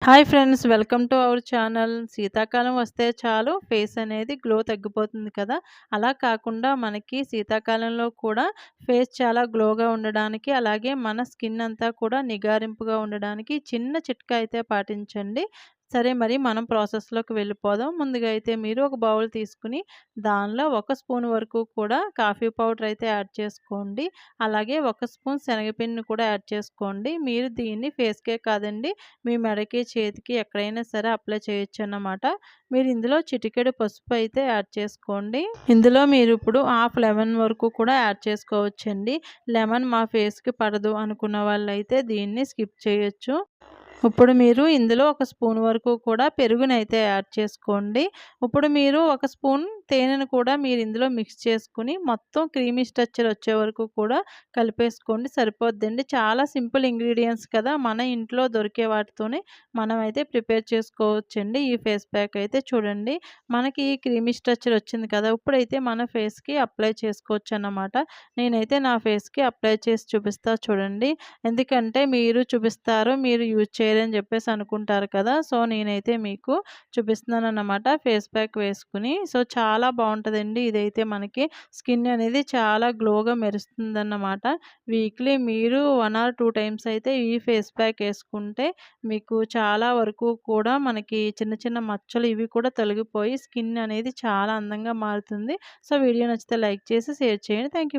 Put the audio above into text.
Hi friends, welcome to our channel. శీతాకాలం వస్తే చాలు ఫేస్ అనేది గ్లో తగ్గిపోతుంది కదా! అలా కాకుండా మనకి శీతాకాలంలో కూడా ఫేస్ చాలా గ్లోగా ఉండడానికి, అలాగే మన స్కిన్ అంతా కూడా నిగారింపుగా ఉండడానికి చిన్న చిట్కా అయితే పాటించండి. సరే, మరి మనం ప్రాసెస్‌లోకి వెళ్ళిపోదాం. ముందుగా అయితే మీరు ఒక బౌల్ తీసుకొని దానిలో 1 స్పూన్ వరకు కూడా కాఫీ పౌడర్ అయితే యాడ్ చేసుకోండి. అలాగే 1 స్పూన్ శనగపిండిని కూడా యాడ్ చేసుకోండి. మీరు దీన్ని ఫేస్‌కే కాదండి, మీ మెడకి, చేతికి ఎక్కడైనా సరే అప్లై చేయొచ్చన్నమాట. మీరు ఇందులో చిటికెడు పసుపు అయితే యాడ్ చేసుకోండి. ఇందులో మీరు ఇప్పుడు హాఫ్ లెమన్ వరకు కూడా యాడ్ చేసుకోవచ్చండి. లెమన్ మా ఫేస్‌కి పడదు అనుకున్న వాళ్ళైతే దీన్ని స్కిప్ చేయొచ్చు. ఇప్పుడు మీరు ఇందులో 1 స్పూన్ వరకు కూడా పెరుగునైతే యాడ్ చేసుకోండి. ఇప్పుడు మీరు 1 స్పూన్ తేనెను కూడా మీరు ఇందులో మిక్స్ చేసుకొని మొత్తం క్రీమీ స్ట్రక్చర్ వచ్చే వరకు కూడా కలిపేసుకోండి, సరిపోద్దండి. చాలా సింపుల్ ఇంగ్రీడియెంట్స్ కదా! మన ఇంట్లో దొరికే వాటితోనే మనమైతే ప్రిపేర్ చేసుకోవచ్చండి. ఈ ఫేస్ ప్యాక్ అయితే చూడండి, మనకి ఈ క్రీమీ స్ట్రక్చర్ వచ్చింది కదా! ఇప్పుడైతే మన ఫేస్‌కి అప్లై చేసుకోవచ్చన్నమాట. నేనైతే నా ఫేస్‌కి అప్లై చేసి చూపిస్తా చూడండి. ఎందుకంటే మీరు చూపిస్తారు, మీరు యూజ్ చేయరని చెప్పేసి అనుకుంటారు కదా! సో, నేనైతే మీకు చూపిస్తున్నానన్నమాట ఫేస్ ప్యాక్ వేసుకొని. సో, చాలా బావుంటదండి. ఇదైతే మనకి స్కిన్ అనేది చాలా గ్లోగా మెరుస్తుందన్నమాట. వీక్లీ మీరు 1 ఆర్ 2 టైమ్స్ అయితే ఈ ఫేస్ ప్యాక్ ఏసుకుంటే మీకు చాలా వరకు కూడా మనకి చిన్న చిన్న మచ్చలు ఇవి కూడా తొలగిపోయి స్కిన్ అనేది చాలా అందంగా మారుతుంది. సో, వీడియో నచ్చితే లైక్ చేసి షేర్ చేయండి. Thank you for